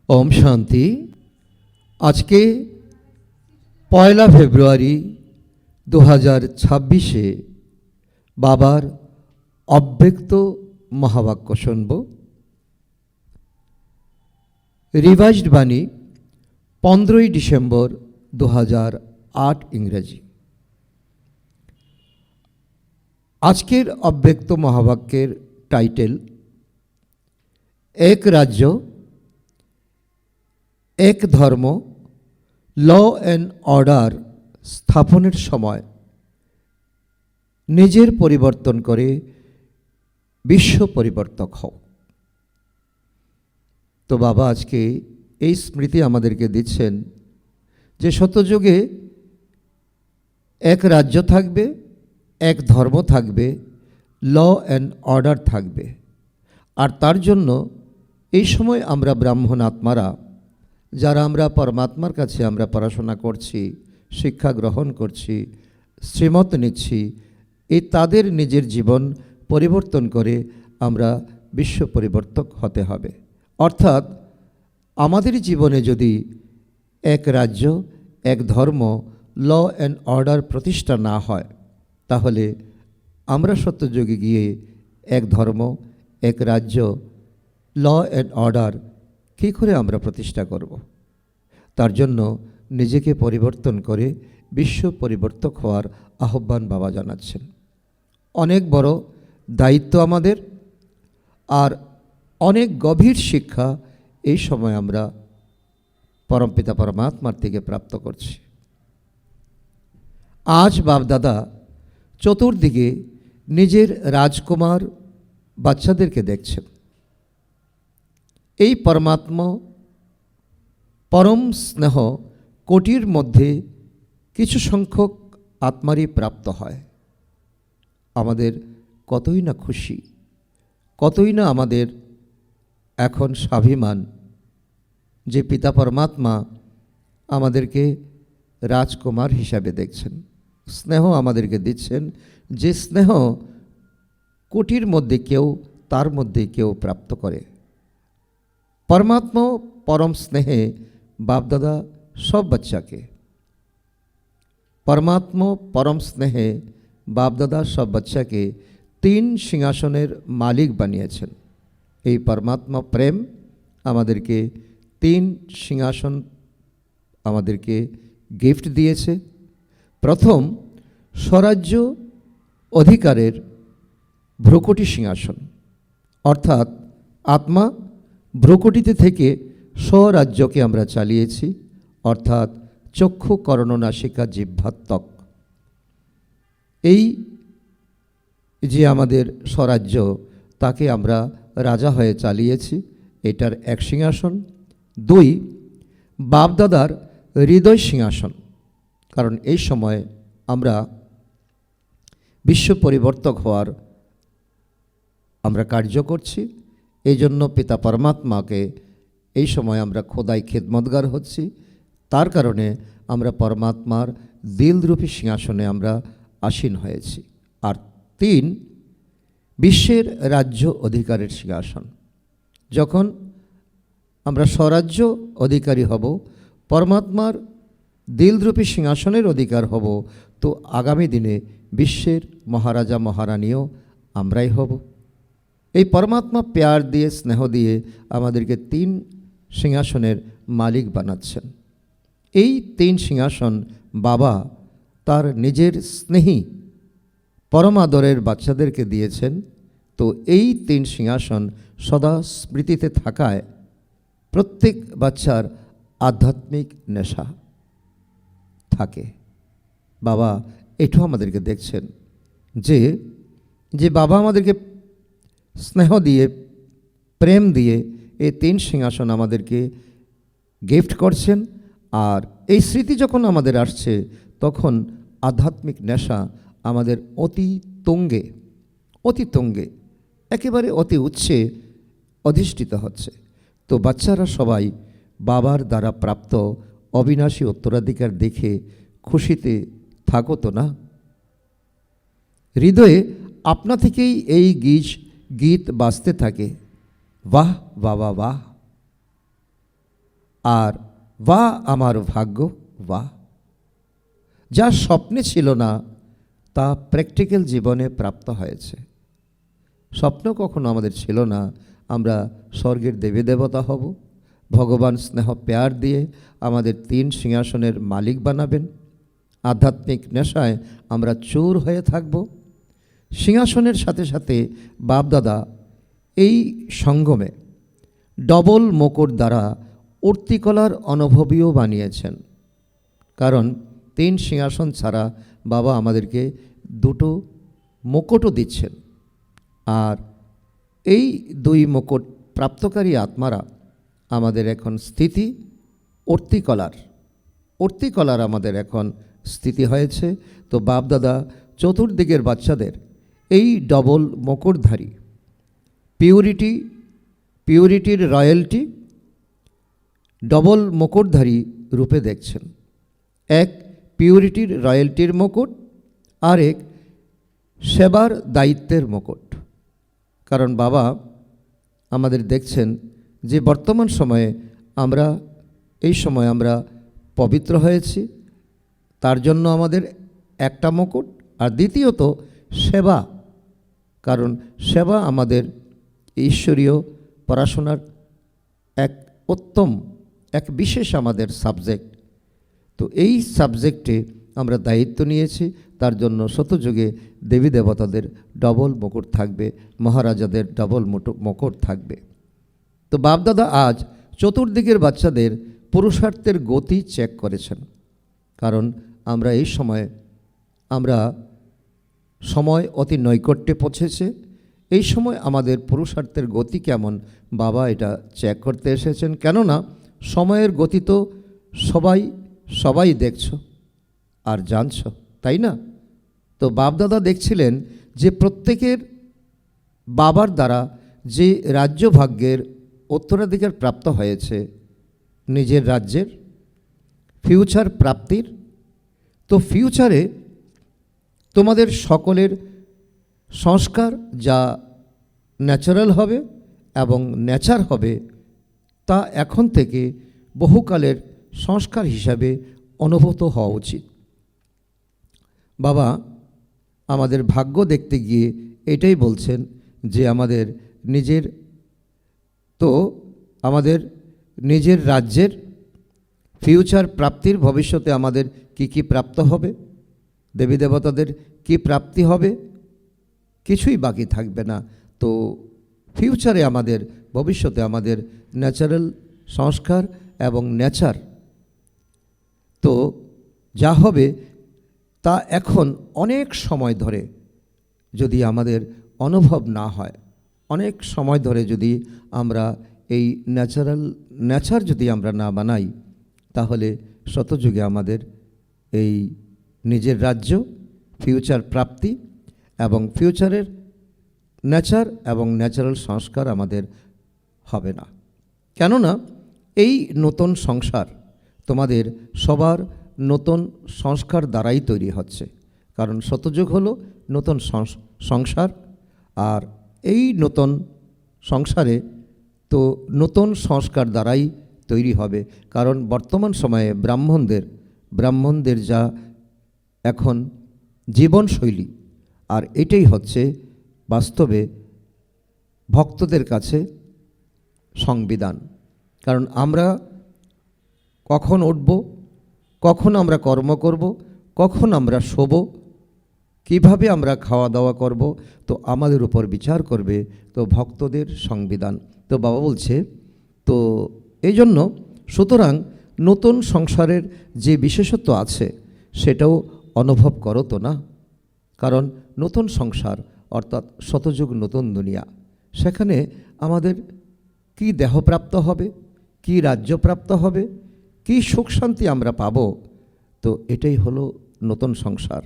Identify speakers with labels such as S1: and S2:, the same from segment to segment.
S1: ओम शांति। आज के 1 फेब्रुआरी 2026 बाबार अव्यक्त महावाक्य शुनब। रिवाइज्ड बानी 15 डिसेम्बर 2008 इंग्रेजी। आजकेर अव्यक्त महावाक्येर टाइटेल एक राज्य एक धर्म ল एंड अर्डार स्थापनेर समय निजेर परिवर्तन करे विश्व परिवर्तक हओ। तो बाबा आज के এই স্মৃতি আমাদেরকে দিচ্ছেন যে সত্যযুগে এক রাজ্য থাকবে, এক ধর্ম থাকবে, ল এন্ড অর্ডার থাকবে। আর তার জন্য এই সময় আমরা ব্রাহ্মণ আত্মারা যারা আমরা পরমাত্মার কাছে আমরা পড়াশোনা করছি, শিক্ষা গ্রহণ করছি, শ্রীমত নিচ্ছি, এই তাদের নিজের জীবন পরিবর্তন করে আমরা বিশ্ব পরিবর্তক হতে হবে। অর্থাৎ আমাদের জীবনে যদি এক রাজ্য এক ধর্ম ল অ্যান্ড অর্ডার প্রতিষ্ঠা না হয় তাহলে আমরা সত্যযুগে গিয়ে এক ধর্ম এক রাজ্য ল অ্যান্ড অর্ডার কী করে আমরা প্রতিষ্ঠা করব। তার জন্য নিজেকে পরিবর্তন করে বিশ্ব পরিবর্তক হওয়ার আহ্বান বাবা জানাচ্ছেন। অনেক বড় দায়িত্ব আমাদের, আর অনেক গভীর শিক্ষা এই সময় আমরা পরমপিতা পরমাত্মার থেকে প্রাপ্ত করছি। আজ বাপদাদা চতুর্দিকে নিজের রাজকুমার বাচ্চাদেরকে দেখছেন। এই পরমাত্মা পরম স্নেহ কোটির মধ্যে কিছু সংখ্যক আত্মারই প্রাপ্ত হয়। আমাদের কতই না খুশি, কতই না আমাদের এখন স্বাভিমান যে পিতা পরমাত্মা আমাদেরকে রাজকুমার হিসাবে দেখছেন, স্নেহ আমাদেরকে দিচ্ছেন, যে স্নেহ কোটির মধ্যে কেউ তার মধ্যে কেউ প্রাপ্ত করে। परमात्मा परम स्नेहे बापदादा सब बच्चा के परमात्मा परम स्नेहे बापदादा सब बच्चा के 3 सिंहासनेर मालिक बानिয়েছেন। এই परमात्मा प्रेम আমাদেরকে 3 सिंहासन আমাদেরকে गिफ्ट দিয়েছে। प्रथम स्वराज्य अधिकारेर भ्रुकुटी सिंहासन, अर्थात आत्मा भ्रुकुटिते থেকে স্বরাজ্যকে আমরা চালিয়েছি, অর্থাৎ চক্ষু কর্ণ নাসিকা জিহ্বাত্মক। এই যে আমাদের স্বরাজ্য তাকে আমরা রাজা হয়ে চালিয়েছি, এটার এক সিংহাসন। 2 বাপদাদার হৃদয় সিংহাসন, কারণ এই সময় আমরা বিশ্ব পরিবর্তক হওয়ার আমরা কার্য করছি। এই জন্য পিতা পরমাত্মাকে এই সময় আমরা খোদাই খেদমতগার হচ্ছি। তার কারণে আমরা পরমাত্মার দিলরূপী সিংহাসনে আমরা আসীন হয়েছি। আর 3 বিশ্বের রাজ্য অধিকারের সিংহাসন। যখন আমরা স্বরাজ্য অধিকারী হব, পরমাত্মার দিলরূপী সিংহাসনের অধিকার হব, তো আগামী দিনে বিশ্বের মহারাজা মহারানীও আমরাই হব। এই পরমাত্মা প্যার দিয়ে স্নেহ দিয়ে আমাদেরকে 3 সিংহাসনের মালিক বানাচ্ছেন। এই 3 সিংহাসন বাবা তার নিজের স্নেহী পরম আদরের বাচ্চাদেরকে দিয়েছেন। তো এই 3 সিংহাসন সদা স্মৃতিতে থাকায় প্রত্যেক বাচ্চার আধ্যাত্মিক নেশা থাকে। বাবা এটাও আমাদেরকে দেখছেন যে যে বাবা আমাদেরকে স্নেহ দিয়ে প্রেম দিয়ে এই 3 সিংহাসন আমাদেরকে গিফট করছেন। আর এই স্মৃতি যখন আমাদের আসছে তখন আধ্যাত্মিক নেশা আমাদের অতি তুঙ্গে একেবারে অতি উচ্চে অধিষ্ঠিত হচ্ছে। তো বাচ্চারা সবাই বাবার দ্বারা প্রাপ্ত অবিনাশী উত্তরাধিকার দেখে খুশিতে থাকো তো না। হৃদয়ে আপনা থেকেই এই গীত বাজতে থাকে, वाह वाह वाह वाह। আর বাহ আমার ভাগ্য, বাহ, যা স্বপ্নে ছিল না তা প্র্যাকটিক্যাল জীবনে প্রাপ্ত হয়েছে। স্বপ্ন কখনো আমাদের ছিল না আমরা স্বর্গের দেবী দেবতা হব, ভগবান স্নেহ প্যার দিয়ে আমাদের 3 সিংহাসনের মালিক বানাবেন, আধ্যাত্মিক নেশায় আমরা চোর হয়ে থাকব। সিংহাসনের সাথে সাথে বাপদাদা এই সঙ্গমে ডবল মুকুট দ্বারা অর্তিকলার অনুভবীও বানিয়েছেন। কারণ 3 সিংহাসন ছাড়া বাবা আমাদেরকে 2টো মুকুটও দিচ্ছেন। আর এই 2 মুকুট প্রাপ্তকারী আত্মারা আমাদের এখন স্থিতি অর্তিকলার আমাদের এখন স্থিতি হয়েছে। তো বাপদাদা চতুর্দিকের বাচ্চাদের এই ডবল মুকুটধারী পিউরিটির রয়্যালটি ডবল মুকুটধারী রূপে দেখছেন। এক পিউরিটির রয়্যালটির মুকুট, আর এক সেবার দায়িত্বের মুকুট। কারণ বাবা আমাদের দেখছেন যে বর্তমান সময়ে এই সময় আমরা পবিত্র হয়েছি, তার জন্য আমাদের একটা মুকুট। আর দ্বিতীয়ত সেবা, কারণ সেবা আমাদের ঈশ্বরীয় পড়াশোনার এক বিশেষ আমাদের সাবজেক্ট। তো এই সাবজেক্টে আমরা দায়িত্ব নিয়েছি, তার জন্য শতযুগে দেবী দেবতাদের ডবল মুকুট থাকবে, মহারাজাদের ডবল মুকুট থাকবে। তো বাপদাদা আজ চতুর্দিকের বাচ্চাদের পুরুষার্থের গতি চেক করেছেন। কারণ আমরা এই সময় অতি নৈকট্যে পৌঁছেছে। এই সময় আমাদের পুরুষার্থের গতি কেমন বাবা এটা চেক করতে এসেছেন। কেননা সময়ের গতি তো সবাই দেখছো আর জানছো, তাই না? তো বাপদাদা দেখছিলেন যে প্রত্যেকের বাবার দ্বারা যে রাজ্য ভাগ্যের উত্তরাধিকার প্রাপ্ত হয়েছে নিজের রাজ্যের ফিউচার প্রাপ্তির, তো ফিউচারে তোমাদের সকলের সংস্কার যা ন্যাচারাল হবে এবং নেচার হবে, তা এখন থেকে বহুকালের সংস্কার হিসাবে অনুভূত হওয়া উচিত। বাবা আমাদের ভাগ্য দেখতে গিয়ে এটাই বলছেন যে আমাদের নিজের রাজ্যের ফিউচার প্রাপ্তির ভবিষ্যতে আমাদের কি প্রাপ্ত হবে, দেবী দেবতাদের কি প্রাপ্তি হবে, কিছুই বাকি থাকবে না। তো ফিউচারে ভবিষ্যতে আমাদের ন্যাচারাল সংস্কার এবং নেচার তো যা হবে তা এখন অনেক সময় ধরে যদি আমাদের অনুভব না হয়, অনেক সময় ধরে যদি আমরা এই নেচার যদি আমরা না বানাই, তাহলে শতযুগে আমাদের এই নিজের রাজ্য ফিউচার প্রাপ্তি এবং ফিউচারের নেচার এবং ন্যাচারাল সংস্কার আমাদের হবে না। কেননা এই নতুন সংসার তোমাদের সবার নতুন সংস্কার দ্বারাই তৈরি হচ্ছে। কারণ শতযুগ হলো নতুন সংসার, আর এই নতুন সংসারে তো নতুন সংস্কার দ্বারাই তৈরি হবে। কারণ বর্তমান সময়ে ব্রাহ্মণদের যা এখন জীবনশৈলী, আর এটাই হচ্ছে বাস্তবে ভক্তদের কাছে সংবিধান। কারণ আমরা কখন উঠব, কখন আমরা কর্ম করব, কখন আমরা শোব, কিভাবে আমরা খাওয়া দাওয়া করব, তো আমাদের উপর বিচার করবে তো ভক্তদের সংবিধান। তো বাবা বলছে তো এই জন্য সুতরাং নতুন সংসারের যে বিশেষত্ব আছে সেটাও অনুভব করো তো না। কারণ নতুন সংসার অর্থাৎ শতযুগ নতুন দুনিয়া, সেখানে আমাদের কি দেহপ্রাপ্ত হবে, কি রাজ্যপ্রাপ্ত হবে, কি সুখ শান্তি আমরা পাবো, তো এটাই হলো নতুন সংসার।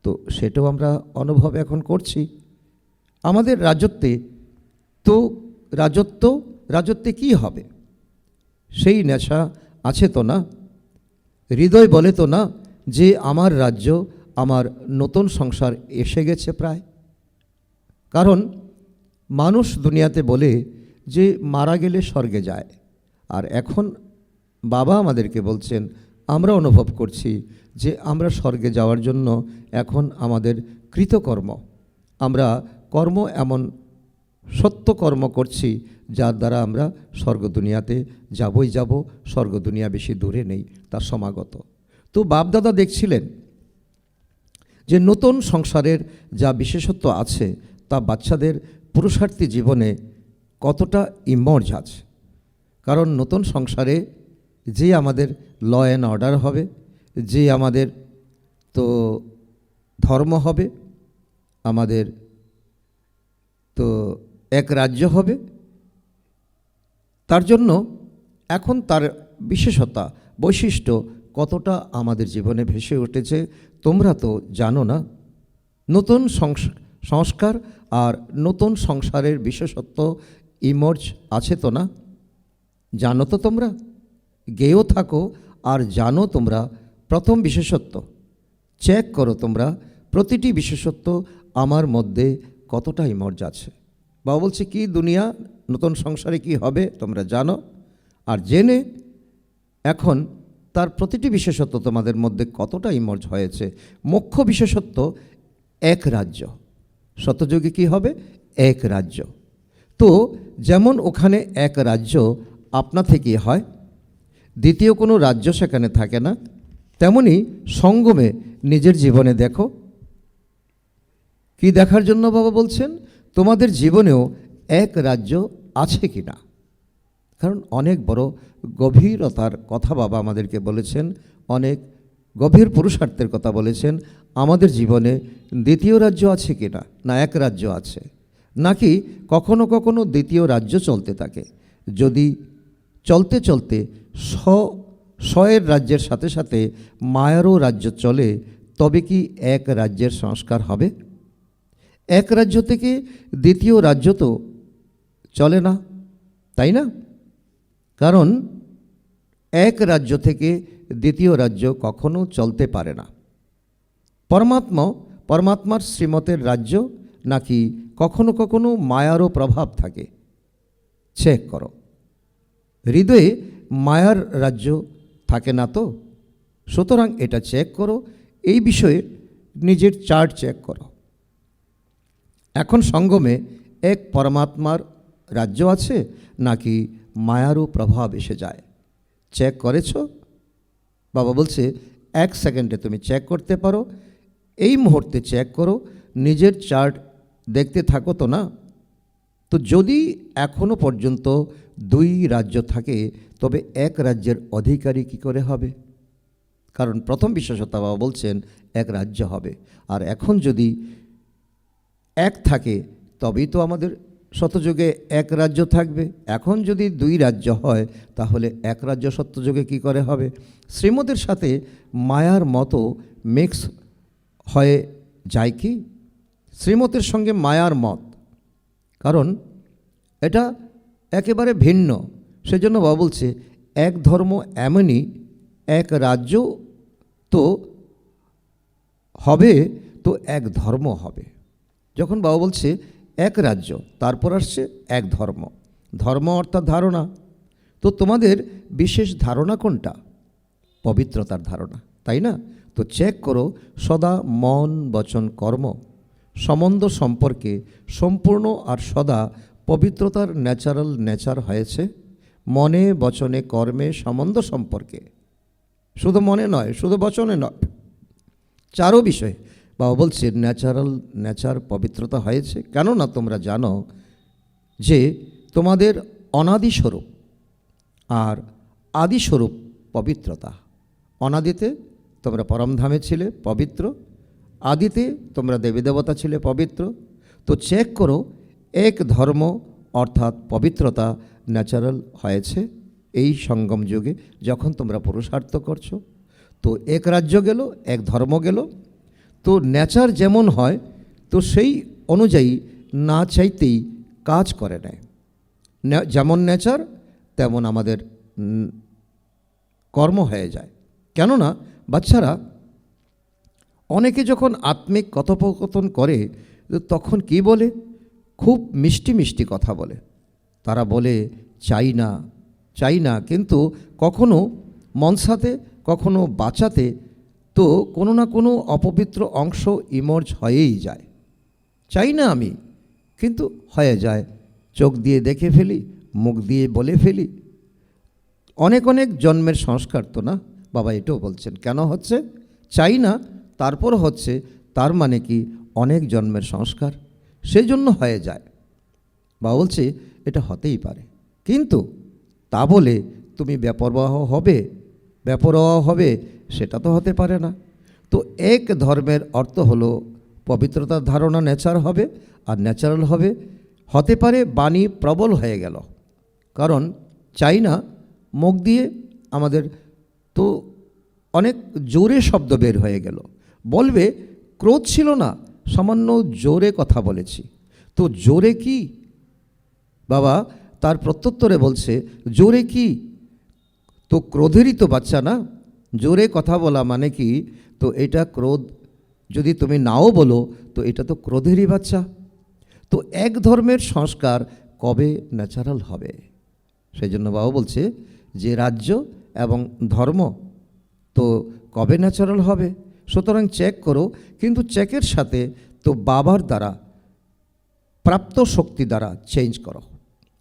S1: তো সেটাও আমরা অনুভব এখন করছি। আমাদের রাজত্বে কি হবে সেই নেশা আছে তো না? হৃদয় বলে তো না যে আমার রাজ্য, আমার নতুন সংসার এসে গেছে প্রায়। কারণ মানুষ দুনিয়াতে বলে যে মারা গেলে স্বর্গে যায়, আর এখন বাবা আমাদেরকে বলছেন, আমরা অনুভব করছি যে আমরা স্বর্গে যাওয়ার জন্য এখন আমাদের কৃতকর্ম, আমরা কর্ম এমন সত্য কর্ম করছি যার দ্বারা আমরা স্বর্গ দুনিয়াতে যাবই যাব, স্বর্গ দুনিয়া বেশি দূরে নেই, তার সমাগত। তো বাপদাদা দেখছিলেন যে নতুন সংসারের যা বিশেষত্ব আছে তা বাচ্চাদের পুরুষার্থী জীবনে কতটা ইমর্জ আছে। কারণ নতুন সংসারে যে আমাদের ল অ্যান্ড অর্ডার হবে, যে আমাদের তো ধর্ম হবে, আমাদের তো এক রাজ্য হবে, তার জন্য এখন তার বিশেষতা বৈশিষ্ট্য কতটা আমাদের জীবনে ভেসে উঠেছে তোমরা তো জানো না। নতুন সংস্কার আর নতুন সংসারের বিশেষত্ব ইমর্জ আছে তো না, জানো তো তোমরা, গেয়েও থাকো আর জানো তোমরা। প্রথম বিশেষত্ব চেক করো তোমরা, প্রতিটি বিশেষত্ব আমার মধ্যে কতটা ইমর্জ আছে। বাবা বলছে কি দুনিয়া নতুন সংসারে কি হবে তোমরা জানো, আর জেনে এখন তার প্রতিটি বিশেষত্ব তোমাদের মধ্যে কতটা ইমর্জ হয়েছে। মুখ্য বিশেষত্ব এক রাজ্য, সত্যযুগে কি হবে এক রাজ্য। তো যেমন ওখানে এক রাজ্য আপনা থেকে হয়, দ্বিতীয় কোনো রাজ্য সেখানে থাকে না, তেমনি সঙ্গমে নিজের জীবনে দেখো। কি দেখার জন্য বাবা বলছেন তোমাদের জীবনেও এক রাজ্য আছে কি না। কারণ অনেক বড় গভীরতার কথা বাবা আমাদেরকে বলেছেন, অনেক গভীর পুরুষার্থের কথা বলেছেন। আমাদের জীবনে দ্বিতীয় রাজ্য আছে কি না, না এক রাজ্য আছে, নাকি কখনো কখনো দ্বিতীয় রাজ্য চলতে থাকে। যদি চলতে চলতে স্বয়ের রাজ্যের সাথে সাথে মায়ারও রাজ্য চলে, তবে কি এক রাজ্যের সংস্কার হবে? এক রাজ্য থেকে দ্বিতীয় রাজ্য তো চলে না, তাই না? কারণ এক রাজ্য থেকে দ্বিতীয় রাজ্য কখনো চলতে পারে না। পরমাত্মার শ্রীমতের রাজ্য নাকি কখনো কখনো মায়ারও প্রভাব থাকে, চেক করো। হৃদয়ে মায়ার রাজ্য থাকে না তো, সুতরাং এটা চেক করো। এই বিষয়ে নিজের চার্ট চেক করো। এখন সঙ্গমে এক পরমাত্মার রাজ্য আছে নাকি মায়ারও প্রভাব এসে যায়, চেক করেছ? বাবা বলছে 1 সেকেন্ডে তুমি চেক করতে পারো, এই মুহূর্তে চেক করো, নিজের চার্ট দেখতে থাকো তো না। তো যদি এখনো পর্যন্ত 2 রাজ্য থাকে তবে এক রাজ্যের অধিকারী কি করে হবে? কারণ প্রথম বিশেষতা বাবা বলছেন এক রাজ্য হবে, আর এখন যদি এক থাকে তবেই তো আমাদের সত্যযুগে এক রাজ্য থাকবে। এখন যদি 2 রাজ্য হয় তাহলে এক রাজ্য সত্যযুগে কি করে হবে? শ্রীমতের সাথে মায়ার মতো মিক্স হয়ে যায় কি? শ্রীমতের সঙ্গে মায়ার মত, কারণ এটা একেবারে ভিন্ন। সেজন্য বাবা বলছে এক ধর্ম এমনই, এক রাজ্য তো হবে, তো এক ধর্ম হবে। যখন বাবা বলছে এক রাজ্য, তারপর আসছে এক ধর্ম। ধর্ম অর্থাৎ ধারণা। তো তোমাদের বিশেষ ধারণা কোনটা? পবিত্রতার ধারণা, তাই না? তো চেক করো সদা মন বচন কর্ম সম্বন্ধ সম্পর্কে সম্পূর্ণ আর সদা পবিত্রতার ন্যাচারাল নেচার হয়েছে। মনে বচনে কর্মে সম্বন্ধ সম্পর্কে, শুধু মনে নয়, শুধু বচনে নয়, 4 বিষয়ে বাবা বলছে ন্যাচারাল নেচার পবিত্রতা হয়েছে। কেননা তোমরা জানো যে তোমাদের অনাদি স্বরূপ আর আদি স্বরূপ পবিত্রতা। অনাদিতে তোমরা পরমধামে ছিলে পবিত্র, আদিতে তোমরা দেবী দেবতা ছিলে পবিত্র। তো চেক করো এক ধর্ম অর্থাৎ পবিত্রতা ন্যাচারাল হয়েছে এই সঙ্গম যুগে, যখন তোমরা পুরুষার্থ করছো। তো এক রাজ্য গেল, এক ধর্ম গেল। তো নেচার যেমন হয় তো সেই অনুযায়ী না চাইতেই কাজ করে নেয়। যেমন নেচার তেমন আমাদের কর্ম হয়ে যায়। কেননা বাচ্চারা অনেকে যখন আত্মিক কথোপকথন করে তখন কি বলে? খুব মিষ্টি মিষ্টি কথা বলে। তারা বলে চাই না, চাই না, কিন্তু কখনো মনসাতে কখনো বাঁচাতে তো কোনো না কোনো অপবিত্র অংশ ইমর্জ হয়েই যায়। চাই না আমি, কিন্তু হয়ে যায়। চোখ দিয়ে দেখে ফেলি, মুখ দিয়ে বলে ফেলি। অনেক অনেক জন্মের সংস্কার তো না, বাবা এটাও বলছেন। কেন হচ্ছে? চাই না, তারপর হচ্ছে, তার মানে কি অনেক জন্মের সংস্কার, সেই জন্য হয়ে যায়। বাবা বলছে এটা হতেই পারে, কিন্তু তা বলে তুমি বেপরোয়া হবে সেটা তো হতে পারে না। তো এক ধর্মের অর্থ হলো পবিত্রতার ধারণা নেচার হবে, আর ন্যাচারাল হবে। হতে পারে বাণী প্রবল হয়ে গেল, কারণ চাই না মুখ দিয়ে আমাদের তো অনেক জোরে শব্দ বের হয়ে গেল। বলবে ক্রোধ ছিল না, সামান্য জোরে কথা বলেছি। তো জোরে কি? বাবা তার প্রত্যুত্তরে বলছে জোরে কি? তো ক্রোধেরই তো বাচ্চা না। জোরে কথা বলা মানে কি? তো এটা ক্রোধ যদি তুমি নাও বলো তো এটা তো ক্রোধেরই বাচ্চা। তো এক ধর্মের সংস্কার কবে ন্যাচারাল হবে? সেই জন্য বাবা বলছে যে রাজ্য এবং ধর্ম তো কবে ন্যাচারাল হবে? সুতরাং চেক করো, কিন্তু চেকের সাথে তো বাবার দ্বারা প্রাপ্ত শক্তি দ্বারা চেঞ্জ করো।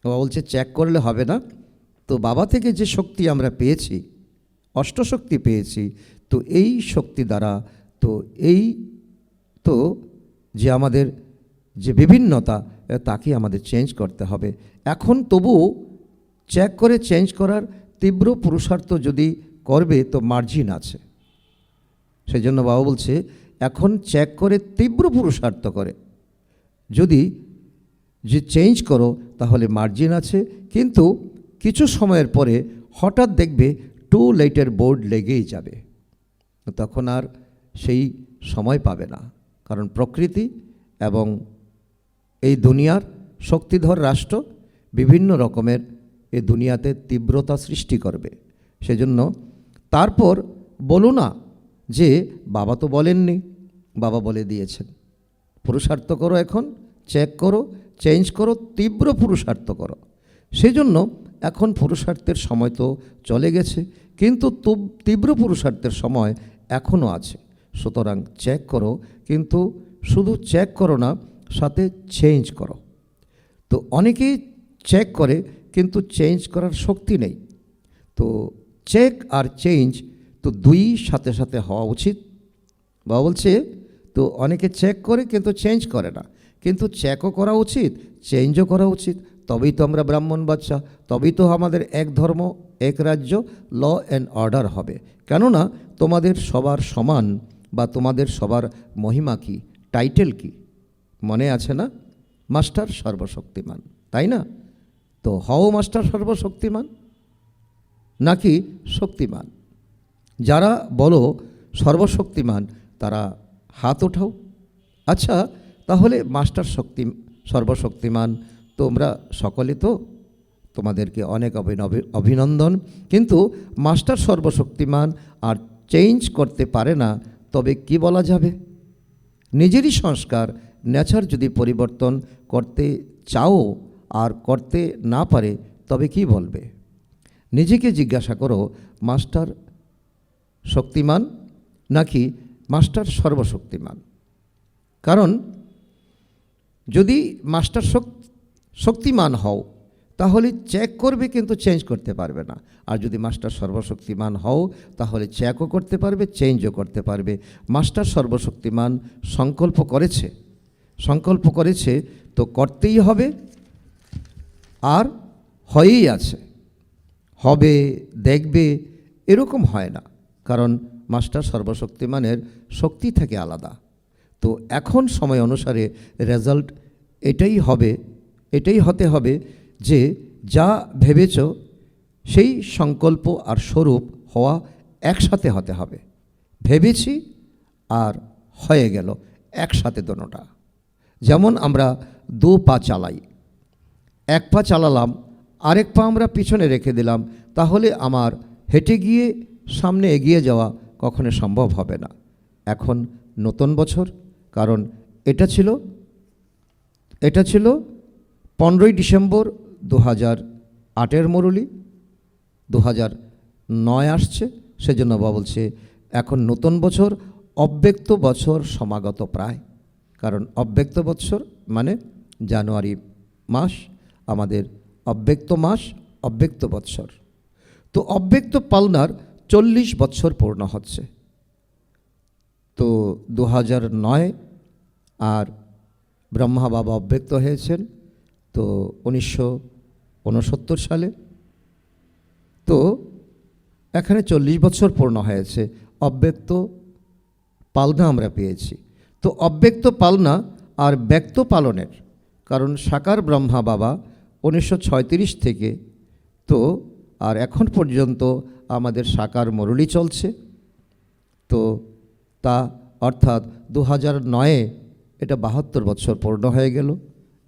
S1: বাবা বলছে চেক করলে হবে না। তো বাবা থেকে যে শক্তি আমরা পেয়েছি, অষ্টশক্তি পেয়েছি, তো এই শক্তি দ্বারা তো যে আমাদের যে বিভিন্নতা তাকে আমাদের চেঞ্জ করতে হবে। এখন তবু চেক করে চেঞ্জ করার তীব্র পুরুষার্থ যদি করবে তো মার্জিন আছে। সেই জন্য বাবা বলছে এখন চেক করে তীব্র পুরুষার্থ করে যদি যে চেঞ্জ করো তাহলে মার্জিন আছে। কিন্তু কিছু সময়ের পরে হঠাৎ দেখবে টু লেটের বোর্ড লেগেই যাবে, তখন আর সেই সময় পাবে না। কারণ প্রকৃতি এবং এই দুনিয়ার শক্তিধর রাষ্ট্র বিভিন্ন রকমের এই দুনিয়াতে তীব্রতা সৃষ্টি করবে। সেজন্য তারপর বলো না যে বাবা তো বলেননি, বাবা বলে দিয়েছেন। পুরুষার্থ করো, এখন চেক করো, চেঞ্জ করো, তীব্র পুরুষার্থ করো। সেই জন্য এখন পুরুষার্থের সময় তো চলে গেছে, কিন্তু তীব্র পুরুষার্থের সময় এখনও আছে। সুতরাং চেক করো, কিন্তু শুধু চেক করো না, সাথে চেঞ্জ করো। তো অনেকেই চেক করে কিন্তু চেঞ্জ করার শক্তি নেই। তো চেক আর চেঞ্জ তো দুই সাথে সাথে হওয়া উচিত। বাবা বলছে তো অনেকে চেক করে কিন্তু চেঞ্জ করে না, কিন্তু চেকও করা উচিত, চেঞ্জও করা উচিত। তবেই তো আমরা ব্রাহ্মণ বাচ্চা, তবেই তো আমাদের এক ধর্ম এক রাজ্য ল অ্যান্ড অর্ডার হবে। কেননা তোমাদের সবার সমান বা তোমাদের সবার মহিমা কি, টাইটেল কি মনে আছে না? মাস্টার সর্বশক্তিমান, তাই না? তো হও মাস্টার সর্বশক্তিমান নাকি শক্তিমান? যারা বলো সর্বশক্তিমান তারা হাত ওঠাও। আচ্ছা, তাহলে মাস্টার সর্বশক্তিমান তোমরা সকলে তো, তোমাদেরকে অনেক অভিনন্দন। কিন্তু মাস্টার সর্বশক্তিমান আর চেঞ্জ করতে পারে না, তবে কি বলা যাবে? নিজেরই সংস্কার নেচার যদি পরিবর্তন করতে চাও আর করতে না পারে তবে কি বলবে? নিজেকে জিজ্ঞাসা করো, মাস্টার শক্তিমান নাকি মাস্টার সর্বশক্তিমান? কারণ যদি মাস্টার শক্তিমান হও তাহলে চেক করবে কিন্তু চেঞ্জ করতে পারবে না। আর যদি মাস্টার সর্বশক্তিমান হও তাহলে চেকও করতে পারবে, চেঞ্জও করতে পারবে। মাস্টার সর্বশক্তিমান সংকল্প করেছে তো করতেই হবে, আর হয়েই আছে। হবে, দেখবে, এরকম হয় না। কারণ মাস্টার সর্বশক্তিমানের শক্তি থেকে আলাদা। তো এখন সময় অনুসারে রেজাল্ট এটাই হতে হবে যে যা ভেবেছ সেই সংকল্প আর স্বরূপ হওয়া একসাথে হতে হবে। ভেবেছি আর হয়ে গেল একসাথে দোনোটা। যেমন আমরা দু পা চালাই, এক পা চালালাম, আরেক পা আমরা পিছনে রেখে দিলাম, তাহলে আমার হেঁটে গিয়ে সামনে এগিয়ে যাওয়া কখনো সম্ভব হবে না। এখন নতুন বছর, কারণ এটা ছিল 15ই ডিসেম্বর 2008 মুরলি, 2009 আসছে, সেজন্য বাবা বলছে এখন নতুন বছর, অব্যক্ত বছর সমাগত প্রায়। কারণ অব্যক্ত বছর মানে জানুয়ারি মাস আমাদের অব্যক্ত মাস, অব্যক্ত বৎসর। তো অব্যক্ত পালনার 40 বছর পূর্ণ হচ্ছে। তো 2009 আর ব্রহ্মা বাবা অব্যক্ত হয়েছেন তো 1969 সালে। তো এখানে 40 বছর পূর্ণ হয়েছে, অব্যক্ত পালনা আমরা পেয়েছি। তো অব্যক্ত পালনা আর ব্যক্ত পালনের, কারণ সাকার ব্রহ্মা বাবা 1936 থেকে তো আর এখন পর্যন্ত আমাদের সাকার মুরলী চলছে। তো তা অর্থাৎ 2009 এটা 72 বছর পূর্ণ হয়ে গেল।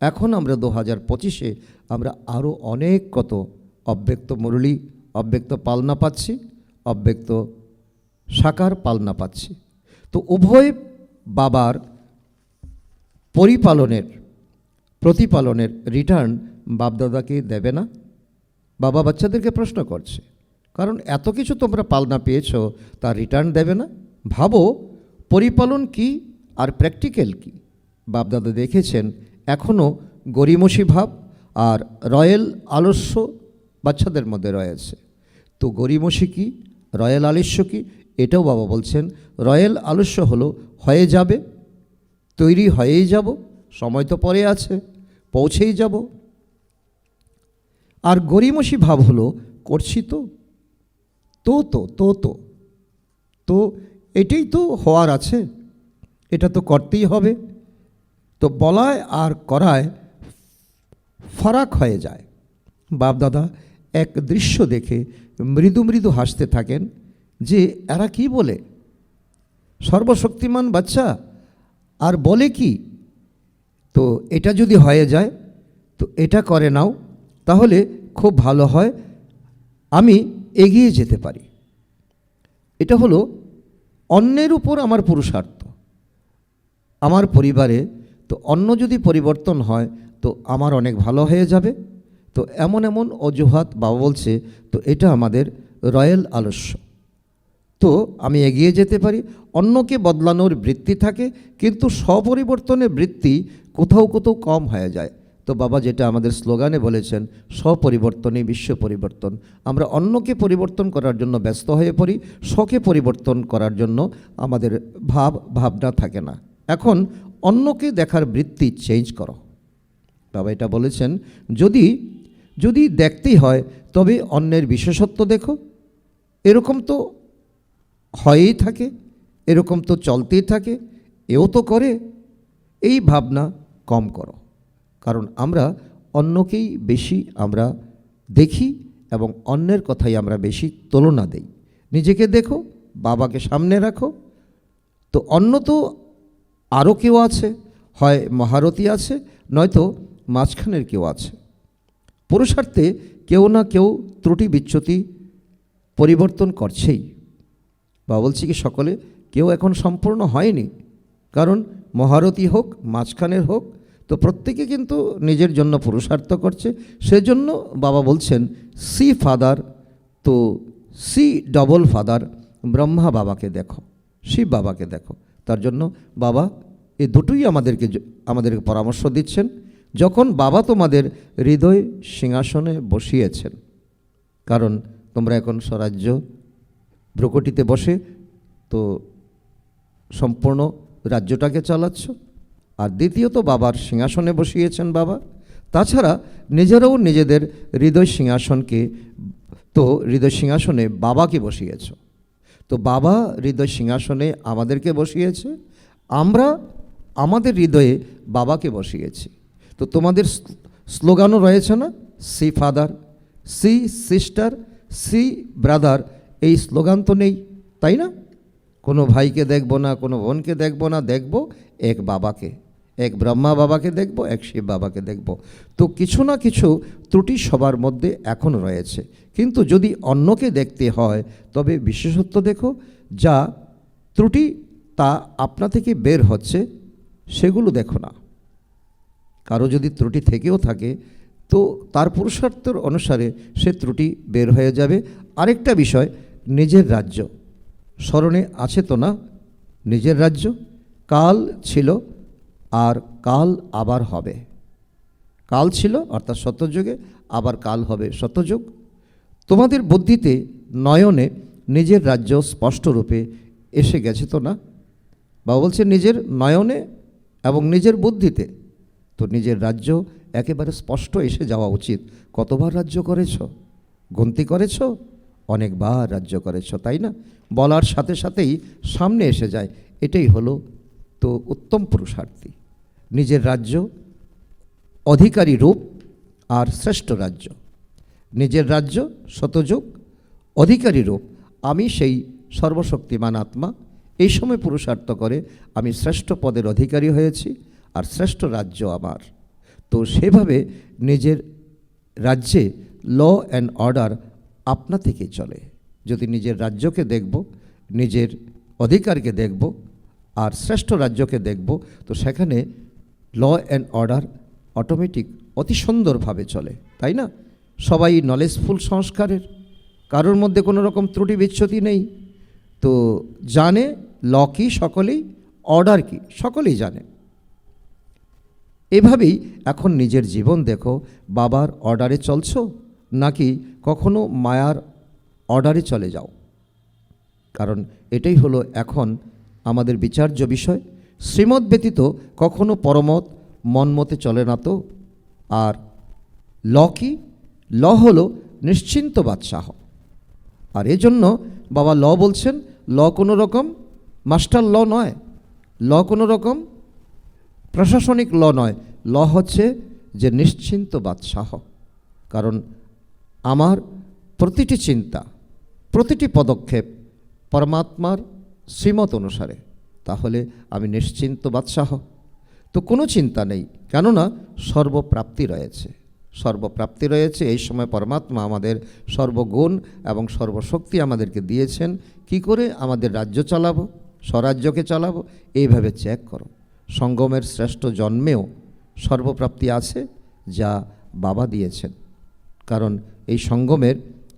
S1: এখন আমরা 2025 আমরা আরও অনেক কত অব্যক্ত মুরলী, অব্যক্ত পালনা পাচ্ছি, অব্যক্ত সাকার পালনা পাচ্ছি। তো উভয় বাবার পরিপালনের, প্রতিপালনের রিটার্ন বাপদাদাকে দেবে না? বাবা বাচ্চাদেরকে প্রশ্ন করছে, কারণ এত কিছু তোমরা পালনা পেয়েছ, তার রিটার্ন দেবে না? ভাবো পরিপালন কি আর প্র্যাকটিক্যাল কি। বাপদাদা দেখেছেন এখনও গরিমসি ভাব আর রয়্যাল আলস্য বাচ্চাদের মধ্যে রয়েছে। তো গরিমসি কি, রয়্যাল আলস্য কি, এটাও বাবা বলছেন রয়্যাল আলস্য হলো হয়ে যাবে, তৈরি হয়েই যাব, সময় তো পরে আছে, পৌঁছেই যাব। আর গরিমসি ভাব হলো করছি তো তো তো তো তো তো এটাই তো হওয়ার আছে, এটা তো করতেই হবে। তো বলায় আর করায় ফারাক হয়ে যায়। বাপদাদা এক দৃশ্য দেখে মৃদু মৃদু হাসতে থাকেন যে এরা কি বলে, সর্বশক্তিমান বাচ্চা আর বলে কি। তো এটা যদি হয়ে যায় তো এটা করে নাও, তাহলে খুব ভালো হয়, আমি এগিয়ে যেতে পারি। এটা হলো অন্যের উপর আমার পুরুষার্থ। আমার পরিবারে তো অন্য যদি পরিবর্তন হয় তো আমার অনেক ভালো হয়ে যাবে। তো এমন এমন অজুহাত বাবা বলছে, তো এটা আমাদের রয়্যাল আলস্য। তো আমি এগিয়ে যেতে পারি, অন্যকে বদলানোর বৃত্তি থাকে, কিন্তু স্বপরিবর্তনের বৃত্তি কোথাও কোথাও কম হয়ে যায়। তো বাবা যেটা আমাদের স্লোগানে বলেছেন, স্বপরিবর্তনই বিশ্ব পরিবর্তন। আমরা অন্যকে পরিবর্তন করার জন্য ব্যস্ত হয়ে পড়ি, স্বকে পরিবর্তন করার জন্য আমাদের ভাবনা থাকে না। এখন অন্যকে দেখার বৃত্তি চেঞ্জ করো। বাবা এটা বলেছেন, যদি যদি দেখতেই হয় তবে অন্যের বিশেষত্ব দেখো। এরকম তো হয়েই থাকে, এরকম তো চলতেই থাকে, এও তো করে। এই ভাবনা কম করো, কারণ আমরা অন্যকেই বেশি আমরা দেখি এবং অন্যের কথাই আমরা বেশি তুলনা দেই। নিজেকে দেখো, বাবাকে সামনে রাখো। তো অন্য তো আরও কেউ আছে, হয় মহারথী আছে, নয়তো মাঝখানের কেউ আছে। পুরুষার্থে কেউ না কেউ ত্রুটি বিচ্যুতি পরিবর্তন করছেই। বা বলছি কি সকলে কেউ এখন সম্পূর্ণ হয়নি, কারণ মহারথী হোক মাঝখানের হোক, তো প্রত্যেকে কিন্তু নিজের জন্য পুরুষার্থ করছে। সেজন্য বাবা বলছেন সি ফাদার, তো সি ডবল ফাদার, ব্রহ্মা বাবাকে দেখো, শিব বাবাকে দেখো। তার জন্য বাবা এই দুটোই আমাদেরকে পরামর্শ দিচ্ছেন। যখন বাবা তোমাদের হৃদয় সিংহাসনে বসিয়েছেন, কারণ তোমরা এখন স্বরাজ্য ভ্রুকুটিতে বসে তো সম্পূর্ণ রাজ্যটাকে চালাচ্ছ, আর দ্বিতীয়ত বাবার সিংহাসনে বসিয়েছেন বাবা। তাছাড়া নিজেরাও নিজেদের হৃদয় সিংহাসনকে, তো হৃদয় সিংহাসনে বাবাকে বসিয়েছ। তো বাবা হৃদয় সিংহাসনে আমাদেরকে বসিয়েছে, আমরা আমাদের হৃদয়ে বাবাকে বসিয়েছি। তো তোমাদের স্লোগানও রয়েছে না, see father, see sister, see brother, এই স্লোগান তো নেই, তাই না? কোনো ভাইকে দেখব না, কোনো বোনকে দেখব না, দেখব এক বাবাকে, এক ব্রহ্মা বাবাকে দেখব, এক শিব বাবাকে দেখব। তো কিছু না কিছু ত্রুটি সবার মধ্যে এখন রয়েছে, কিন্তু যদি অন্যকে দেখতে হয় তবে বিশেষত্ব দেখো। যা ত্রুটি তা আপনা থেকে বের হচ্ছে, সেগুলো দেখো না। কারো যদি ত্রুটি থেকেও থাকে তো তার পুরুষার্থের অনুসারে সে ত্রুটি বের হয়ে যাবে। আরেকটা বিষয়, নিজের রাজ্য স্মরণে আছে তো না? নিজের রাজ্য কাল ছিল আর কাল আবার হবে। কাল ছিল অর্থাৎ সত্যযুগে, আবার কাল হবে সত্যযুগ। তোমাদের বুদ্ধিতে নয়নে নিজের রাজ্য স্পষ্টরূপে এসে গেছে তো না? বাবা বলছে নিজের নয়নে এবং নিজের বুদ্ধিতে। তো নিজের রাজ্য একেবারে স্পষ্ট এসে যাওয়া উচিত। কতবার রাজ্য করেছ? গন্তি করেছ? অনেকবার রাজ্য করেছ, তাই না? বলার সাথে সাথেই সামনে এসে যায়। এটাই হলো তো উত্তম পুরুষার্থী। নিজের রাজ্য অধিকারী রূপ আর শ্রেষ্ঠ রাজ্য। নিজের রাজ্য শতযুগ অধিকারী রূপ, আমি সেই সর্বশক্তিমান আত্মা। এই সময় পুরুষার্থ করে আমি শ্রেষ্ঠ পদের অধিকারী হয়েছি আর শ্রেষ্ঠ রাজ্য আমার। তো সেভাবে নিজের রাজ্যে ল অ্যান্ড অর্ডার আপনা থেকে চলে। যদি নিজের রাজ্যকে দেখব, নিজের অধিকারকে দেখব আর শ্রেষ্ঠ রাজ্যকে দেখব, তো সেখানে ল অ্যান্ড অর্ডার অটোমেটিক অতি সুন্দরভাবে চলে, তাই না? সবাই নলেজফুল সংস্কারের, কারোর মধ্যে কোনো রকম ত্রুটি বিচ্ছুতি নেই। তো জানে ল কি সকলেই, অর্ডার কি সকলেই জানে। এভাবেই এখন নিজের জীবন দেখো, বাবার অর্ডারে চলছো নাকি কখনো মায়ার অর্ডারে চলে যাও। কারণ এটাই হলো এখন আমাদের বিচার্য বিষয়। শ্রীমত ব্যতীত কখনো পরমত মনমতে চলে না তো। আর ল কি? ল হলো নিশ্চিন্ত বাদশাহ। আর এজন্য বাবা ল বলছেন, ল কোনো রকম মাস্টার ল নয়, ল কোনো রকম প্রশাসনিক ল নয়, ল হচ্ছে যে নিশ্চিন্ত বাদশাহ। কারণ আমার প্রতিটি চিন্তা, প্রতিটি পদক্ষেপ পরমাত্মার শ্রীমত অনুসারে, তাহলে আমি নিশ্চিন্ত বাদশাহ। তো কোনো চিন্তা নেই, কেননা সর্বপ্রাপ্তি রয়েছে, সর্বপ্রাপ্তি রয়েছে। এই সময় পরমাত্মা আমাদের সর্বগুণ এবং সর্বশক্তি আমাদেরকে দিয়েছেন। কি করে আমাদের রাজ্য চালাবো, স্বরাজ্যকে চালাবো, এইভাবে চেক করো। সঙ্গমের শ্রেষ্ঠ জন্মেও সর্বপ্রাপ্তি আছে, যা বাবা দিয়েছেন। কারণ এই সঙ্গমের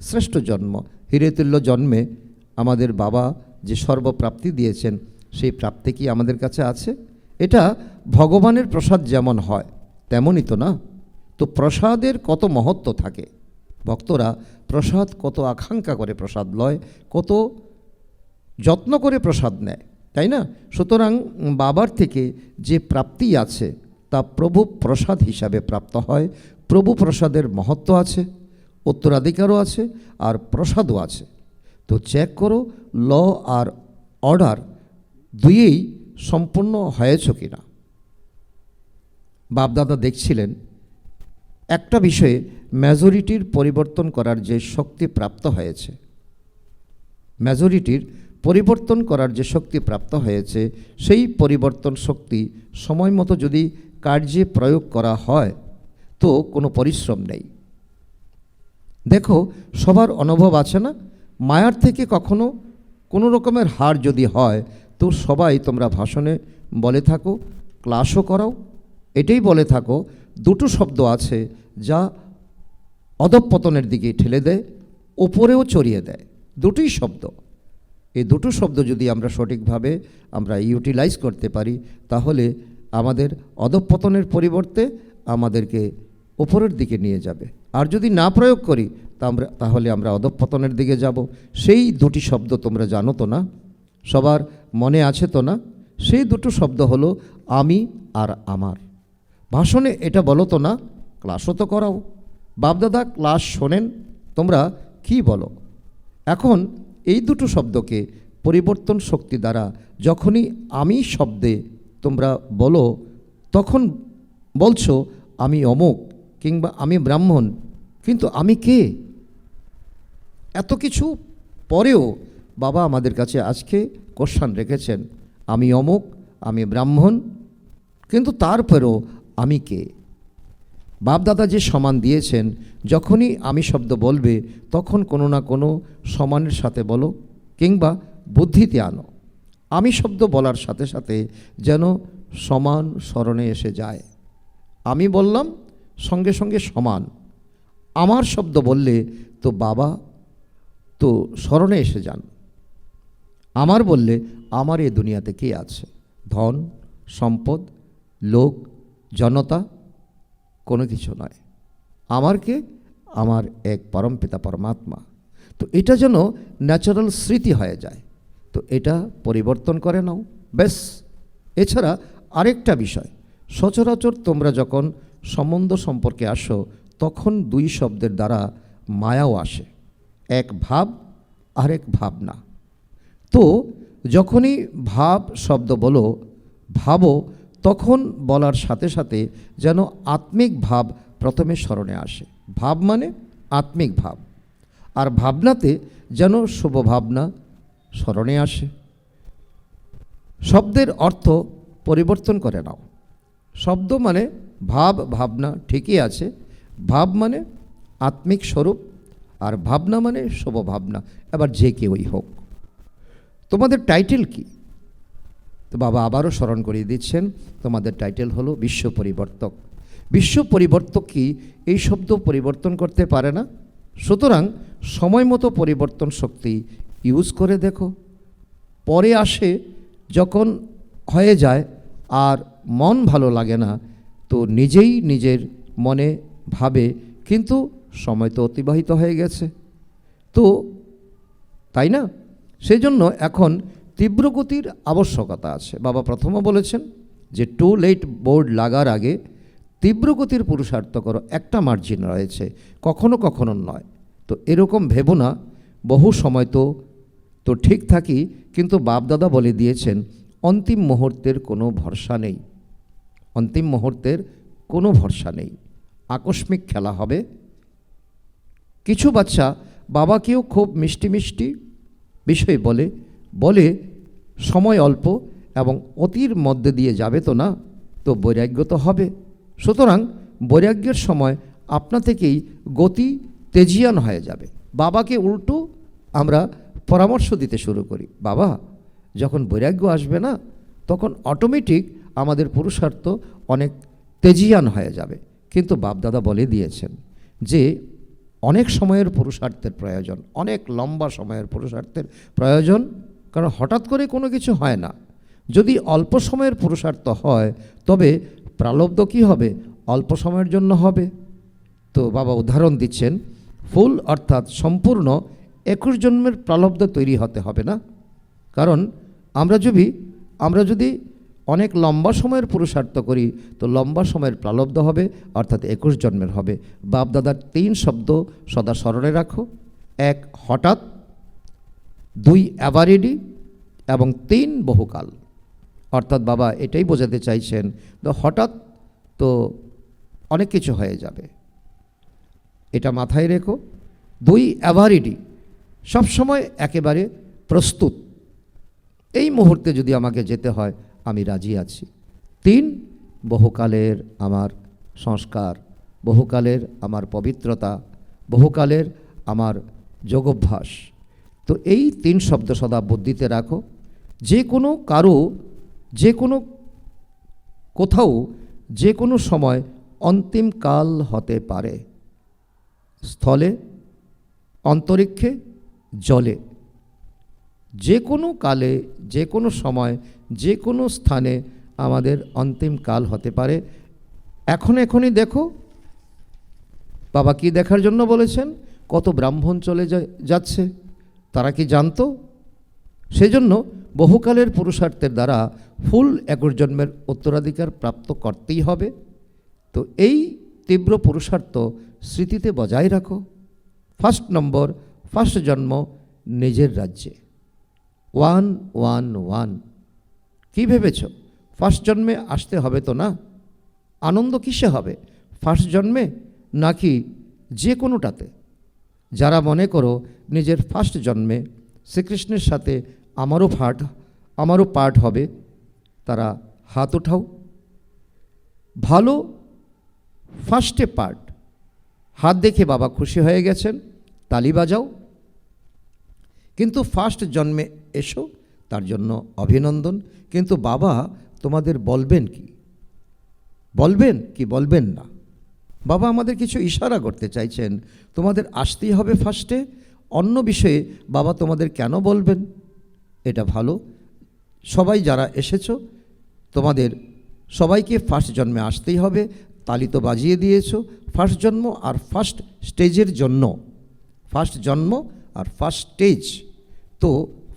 S1: শ্রেষ্ঠ জন্ম, হিরেতুল্য জন্মে আমাদের বাবা যে সর্বপ্রাপ্তি দিয়েছেন, সেই প্রাপ্তি কি আমাদের কাছে আছে? এটা ভগবানের প্রসাদ যেমন হয় তেমনই তো না। তো প্রসাদের কত মহত্ব থাকে, ভক্তরা প্রসাদ কত আকাঙ্ক্ষা করে প্রসাদ লয়, কত যত্ন করে প্রসাদ নেয়, তাই না? সুতরাং বাবার থেকে যে প্রাপ্তি আছে তা প্রভু প্রসাদ হিসাবে প্রাপ্ত হয়। প্রভু প্রসাদের মহত্ব আছে, উত্তরাধিকারও আছে আর প্রসাদও আছে। তো চেক করো ল আর অর্ডার দুইয়েই সম্পূর্ণ হয়েছ কি না। বাপদাদা দেখছিলেন একটা বিষয়ে মেজরিটির পরিবর্তন করার যে শক্তি প্রাপ্ত হয়েছে, মেজরিটির পরিবর্তন করার যে শক্তি প্রাপ্ত হয়েছে, সেই পরিবর্তন শক্তি সময় মতো যদি কার্যে প্রয়োগ করা হয় তো কোনো পরিশ্রম নেই। দেখো সবার অনুভব আছে না, মায়ার থেকে কখনো কোনো রকমের হার যদি হয় তো সবাই তোমরা ভাষণে বলে থাকো, ক্লাসও করাও, এটাই বলে থাকো, দুটো শব্দ আছে যা অধঃপতনের দিকে ঠেলে দেয়, ওপরেও চড়িয়ে দেয়। দুটোই শব্দ। এই দুটো শব্দ যদি আমরা সঠিকভাবে আমরা ইউটিলাইজ করতে পারি, তাহলে আমাদের অধঃপতনের আমাদেরকে ওপরের দিকে নিয়ে যাবে। আর যদি না প্রয়োগ করি তাহলে আমরা অধঃপতনের দিকে যাব। সেই দুটি শব্দ তোমরা জানো তো না, সবার মনে আছে তো না? সেই দুটো শব্দ হলো আমি আর আমার। ভাষণে এটা বলো তো না, ক্লাসও তো করাও। বাপদাদা ক্লাস শোনেন, তোমরা কি বলো? এখন এই দুটো শব্দকে পরিবর্তন শক্তি দ্বারা যখনই আমি শব্দে তোমরা বলো, তখন বলছো আমি অমুক কিংবা আমি ব্রাহ্মণ, কিন্তু আমি কে? এত কিছু পরেও বাবা আমাদের কাছে আজকে কোশ্চেন রেখেছেন, আমি অমুক, আমি ব্রাহ্মণ, কিন্তু তারপরেও আমি কে? বাপদাদা যে সমান দিয়েছেন, যখনই আমি শব্দ বলবে তখন কোনো না কোনো সমানের সাথে বলো কিংবা বুদ্ধিতে আনো। আমি শব্দ বলার সাথে সাথে যেন সমান স্মরণে এসে যায়। আমি বললাম, সঙ্গে সঙ্গে সমান। আমার শব্দ বললে তো বাবা তো স্মরণে এসে যান। আমার বললে আমার এ দুনিয়াতে কে আছে? ধন, সম্পদ, লোক, জনতা কোনো কিছু নয়। আমার কে? আমার এক পরমপিতা পরমাত্মা। তো এটা যেন ন্যাচারাল স্মৃতি হয়ে যায়। তো এটা পরিবর্তন করে নাও, ব্যাস। এছাড়া আরেকটা বিষয়, সচরাচর তোমরা যখন সম্বন্ধ সম্পর্কে আসো তখন দুই শব্দের দ্বারা মায়াও আসে, এক ভাব আর এক ভাবনা। তো যখনই ভাব শব্দ বলো, ভাবো, তখন বলার সাথে সাথে যেন আত্মিক ভাব প্রথমে স্মরণে আসে। ভাব মানে আত্মিক ভাব, আর ভাবনাতে যেন শুভ ভাবনা স্মরণে আসে। শব্দের অর্থ পরিবর্তন করে নাও। শব্দ মানে ভাব, ভাবনা ঠিকই আছে। ভাব মানে আত্মিক স্বরূপ, আর ভাবনা মানে শুভ ভাবনা। এবার যে কেউই হোক। তোমাদের টাইটেল কি? তো বাবা আবারও স্মরণ করিয়ে দিচ্ছেন, তোমাদের টাইটেল হলো বিশ্ব পরিবর্তক। বিশ্ব পরিবর্তক কি এই শব্দ পরিবর্তন করতে পারে না? সুতরাং সময় মতো পরিবর্তন শক্তি ইউজ করে দেখো। পরে আসে যখন হয়ে যায় আর মন ভালো লাগে না, তো নিজেই নিজের মনে ভাবে কিন্তু সময় তো অতিবাহিত হয়ে গেছে, তো তাই না? সেই জন্য এখন তীব্র গতির আবশ্যকতা আছে। বাবা প্রথমে বলেছেন যে টু লেট বোর্ড লাগার আগে তীব্র গতির পুরুষার্থ করো, একটা মার্জিন রয়েছে, কখনো কখনো নয়। তো এরকম ভেবো না বহু সময় তো ঠিক থাকি, কিন্তু বাপদাদা বলে দিয়েছেন অন্তিম মুহূর্তের কোনো ভরসা নেই। অন্তিম মুহূর্তের কোনো ভরসা নেই, আকস্মিক খেলা হবে। কিছু বাচ্চা বাবাকেও খুব মিষ্টি মিষ্টি বিষয় বলে সময় অল্প এবং অতির মধ্যে দিয়ে যাবে তো না, তো বৈরাগ্য তো হবে। সুতরাং বৈরাগ্যের সময় আপনা থেকেই গতি তেজিয়ান হয়ে যাবে। বাবাকে উল্টো আমরা পরামর্শ দিতে শুরু করি, বাবা যখন বৈরাগ্য আসবে না তখন অটোমেটিক আমাদের পুরুষার্থ অনেক তেজিয়ান হয়ে যাবে। কিন্তু বাপদাদা বলে দিয়েছেন যে অনেক সময়ের পুরুষার্থের প্রয়োজন, অনেক লম্বা সময়ের পুরুষার্থের প্রয়োজন, কারণ হঠাৎ করে কোনো কিছু হয় না। যদি অল্প সময়ের পুরুষার্থ হয় তবে প্রালব্ধ কী হবে? অল্প সময়ের জন্য হবে। তো বাবা উদাহরণ দিচ্ছেন, ফুল অর্থাৎ সম্পূর্ণ 21 জন্মের প্রালব্ধ তৈরি হতে হবে না। কারণ আমরা যদি অনেক লম্বা সময়ের পুরুষার্থ করি তো লম্বা সময়ের প্রালব্ধ হবে, অর্থাৎ 21 জন্মের হবে। বাপদাদার 3 শব্দ সদা স্মরণে রাখো, 1 হঠাৎ, 2 অ্যাভারিডি এবং 3 বহুকাল। অর্থাৎ বাবা এটাই বোঝাতে চাইছেন, তো হঠাৎ তো অনেক কিছু হয়ে যাবে, এটা মাথায় রেখো। 2 অ্যাভারিডি, সবসময় একেবারে প্রস্তুত, এই মুহূর্তে যদি আমাকে যেতে হয় আমি রাজি আছি। 3 বহুকালের আমার সংস্কার, বহুকালের আমার পবিত্রতা, বহুকালের আমার যোগাভ্যাস। তো এই 3 শব্দ সদা বুদ্ধিতে রাখো। যে কোনো কারো, যে কোনো কোথাও, যে কোনো সময় অন্তিম কাল হতে পারে, স্থলে, অন্তরিক্ষে, জলে। যে কোনো কালে, যে কোনো সময়, যে কোনো স্থানে আমাদের অন্তিম কাল হতে পারে। এখনই দেখো। বাবা কি দেখার জন্য বলেছেন? কত ব্রাহ্মণ চলে যাচ্ছে, তারা কি জানতো? সেজন্য বহুকালের পুরুষার্থের দ্বারা ফুল 21 জন্মের উত্তরাধিকার প্রাপ্ত করতেই হবে। তো এই তীব্র পুরুষার্থ স্মৃতিতে বজায় রাখো। ফার্স্ট নম্বর, ফার্স্ট জন্ম নিজের রাজ্যে, 111। কী ভেবেছ ফার্স্ট জন্মে আসতে হবে? তো না। আনন্দ কিসে হবে? ফার্স্ট জন্মে নাকি যে কোনোটাতে? যারা মনে করো নিজের ফার্স্ট জন্মে শ্রীকৃষ্ণের সাথে আমারও পার্ট হবে, তারা হাত উঠাও। ভালো, ফার্স্টে পার্ট, হাত দেখে বাবা খুশি হয়ে গেছেন, তালি বাজাও। কিন্তু ফার্স্ট জন্মে এসো, তার জন্য অভিনন্দন। কিন্তু বাবা তোমাদের বলবেন কি বলবেন না? বাবা আমাদের কিছু ইশারা করতে চাইছেন, তোমাদের আসতেই হবে ফার্স্টে, অন্য বিষয়ে বাবা তোমাদের কেন বলবেন? এটা ভালো, সবাই যারা এসেছো তোমাদের সবাইকে ফার্স্ট জন্মে আসতেই হবে। তালি তো বাজিয়ে দিয়েছো, ফার্স্ট জন্ম আর ফার্স্ট স্টেজের জন্য, ফার্স্ট জন্ম আর ফার্স্ট স্টেজ, তো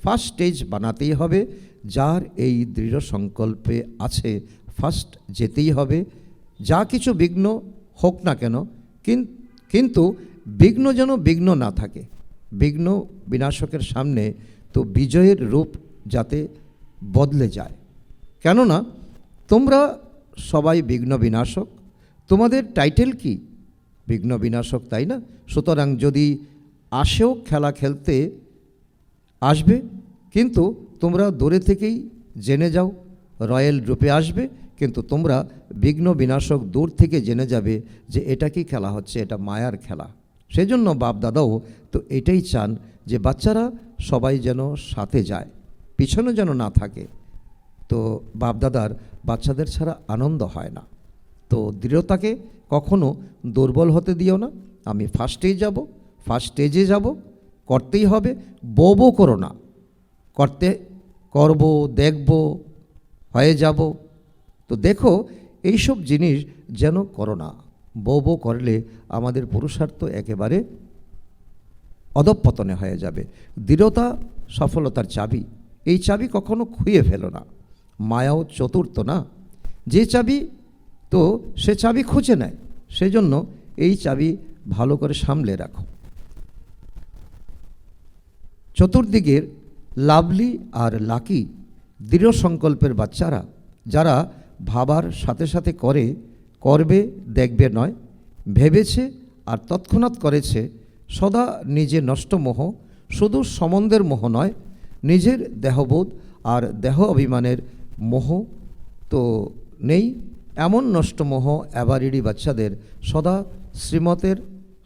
S1: ফার্স্ট স্টেজ বানাতেই হবে। যার এই দৃঢ় সংকল্পে আছে ফার্স্ট যেতেই হবে, যা কিছু বিঘ্ন হোক না কেন, কিন্তু বিঘ্ন যেন বিঘ্ন না থাকে। বিঘ্ন বিনাশকের সামনে তো বিজয়ের রূপ যাতে বদলে যায়। কেননা তোমরা সবাই বিঘ্ন বিনাশক, তোমাদের টাইটেল কি? বিঘ্ন বিনাশক, তাই না? সুতরাং যদি আসেও খেলা খেলতে আসবে, কিন্তু তোমরা দূরে থেকেই জেনে যাও রয়্যাল রূপে আসবে, কিন্তু তোমরা বিঘ্ন বিনাশক দূর থেকে জেনে যাবে যে এটা কি খেলা হচ্ছে, এটা মায়ার খেলা। সেজন্য বাপ দাদাও তো এটাই চান যে বাচ্চারা সবাই যেন সাথে যায়, পিছনে যেন না থাকে। তো বাপ দাদার বাচ্চাদের ছাড়া আনন্দ হয় না। তো দৃঢ়তাকে কখনো দুর্বল হতে দিও না। আমি ফার্স্টেই যাব, ফার্স্ট স্টেজে যাব, করতেই হবে, বো করো না, করব, দেখব, হয়ে যাব। তো দেখো এইসব জিনিস যেন করো না। বো করলে আমাদের পুরুষার্থ একেবারে অধঃপতনে হয়ে যাবে। দৃঢ়তা সফলতার চাবি, এই চাবি কখনো খুইয়ে ফেলো না। মায়াও চতুর্থ না, যে চাবি তো সে চাবি খুঁজে নেয়, সেজন্য এই চাবি ভালো করে সামলে রাখো। চতুর্দিকের লাভলি আর লাকি দৃঢ় সংকল্পের বাচ্চারা, যারা ভাবার সাথে সাথে করবে, দেখবে নয়, ভেবেছে আর তৎক্ষণাৎ করেছে। সদা নিজে নষ্ট মোহ, শুধু সম্বন্ধের মোহ নয়, নিজের দেহবোধ আর দেহ অভিমানের মোহ তো নেই। এমন নষ্ট মোহ অ্যাভারিডি বাচ্চাদের সদা শ্রীমতের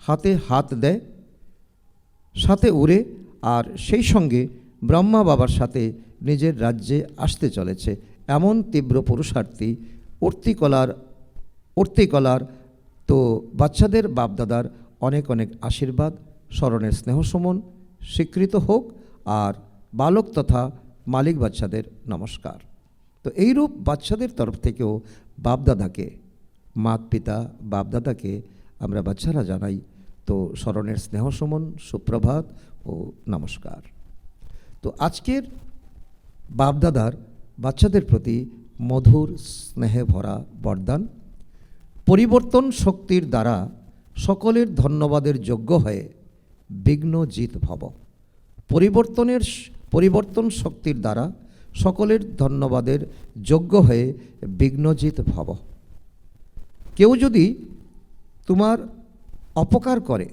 S1: হাতে হাত দেয়, সাথে উড়ে, আর সেই সঙ্গে ব্রহ্মা বাবার সাথে নিজের রাজ্যে আসতে চলেছে। এমন তীব্র পুরুষার্থী উর্তিকলার তো বাচ্চাদের বাপদাদার অনেক অনেক আশীর্বাদ, স্মরণের স্নেহসমন স্বীকৃত হোক। আর বালক তথা মালিক বাচ্চাদের নমস্কার। তো এইরূপ বাচ্চাদের তরফ থেকেও বাপদাদাকে, মাত পিতা বাপদাদাকে আমরা বাচ্চারা জানাই তো স্মরণের স্নেহসমন, সুপ্রভাত ও নমস্কার। তো আজকের বাপদাদার বাচ্চাদের প্রতি মধুর স্নেহে ভরা বরদান। পরিবর্তন শক্তির দ্বারা সকলের ধন্যবাদের যোগ্য হয়ে বিঘ্নজিৎ ভব। পরিবর্তন শক্তির দ্বারা সকলের ধন্যবাদের যোগ্য হয়ে বিঘ্নজিৎ ভব। কেউ যদি তোমার অপকার করে,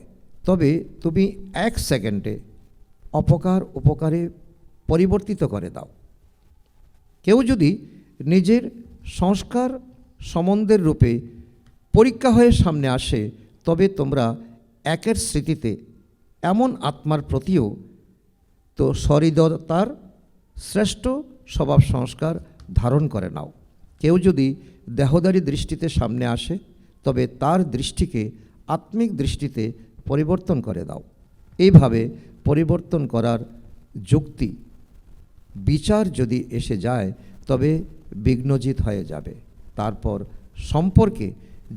S1: তবে তুমি 1 সেকেন্ডে অপকার উপকারে পরিবর্তিত করে দাও। কেউ যদি নিজের সংস্কার সম্বন্ধের রূপে পরীক্ষা হয়ে সামনে আসে, তবে তোমরা একের স্মৃতিতে এমন আত্মার প্রতিও তো সহৃদয়তার শ্রেষ্ঠ স্বভাব সংস্কার ধারণ করে নাও। কেউ যদি দেহদারী দৃষ্টিতে সামনে আসে, তবে তার দৃষ্টিকে আত্মিক দৃষ্টিতে পরিবর্তন করে দাও। এইভাবে পরিবর্তন করার যুক্তি বিচার যদি এসে যায়, তবে বিঘ্নজিৎ হয়ে যাবে। তারপর সম্পর্কে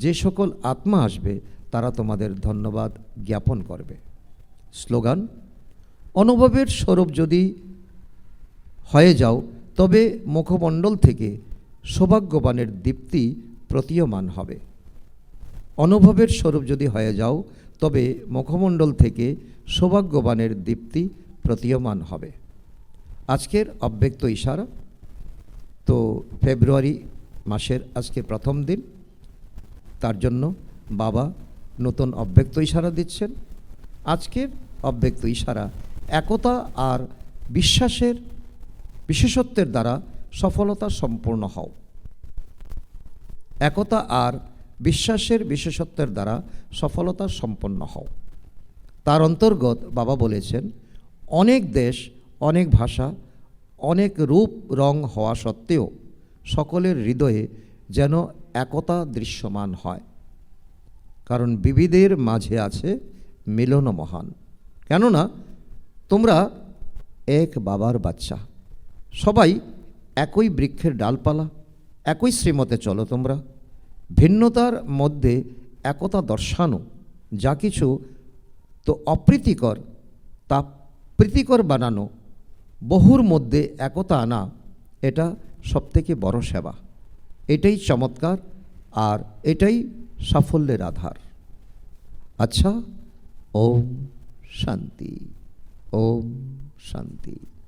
S1: যে সকল আত্মা আসবে, তারা তোমাদের ধন্যবাদ জ্ঞাপন করবে। স্লোগান: অনুভবের স্বরূপ যদি হয়ে যাও, তবে মুখমণ্ডল থেকে সৌভাগ্যবানের দীপ্তি প্রতীয়মান হবে। অনুভবের স্বরূপ যদি হয়ে যাও, তবে মুখমণ্ডল থেকে সৌভাগ্যবানের দীপ্তি প্রতীয়মান হবে। আজকের অব্যক্ত ইশারা তো ফেব্রুয়ারি মাসের আজকে প্রথম দিন, তার জন্য বাবা নতুন অব্যক্ত ইশারা দিচ্ছেন। আজকের অব্যক্ত ইশারা: একতা আর বিশ্বাসের বিশেষত্বের দ্বারা সফলতা সম্পূর্ণ হও। একতা আর বিশ্বাসের বিশেষত্বের দ্বারা সফলতা সম্পন্ন হও। তার অন্তর্গত বাবা বলেছেন, অনেক দেশ, অনেক ভাষা, অনেক রূপ রং হওয়া সত্ত্বেও সকলের হৃদয়ে যেন একতা দৃশ্যমান হয়। কারণ বিবিধের মাঝে আছে মিলন মহান। কেননা তোমরা এক বাবার বাচ্চা, সবাই একই বৃক্ষের ডালপালা, একই শ্রীমতে চলো তোমরা। ভিন্নতার মধ্যে একতা দর্শানো, যা কিছু তো অপ্রীতিকর তা প্রীতিকর বানানো, বহুর মধ্যে একতা আনা, এটা সবথেকে বড় সেবা। এটাই চমৎকার, আর এটাই সাফল্যের আধার। আচ্ছা, ওম শান্তি, ওম শান্তি।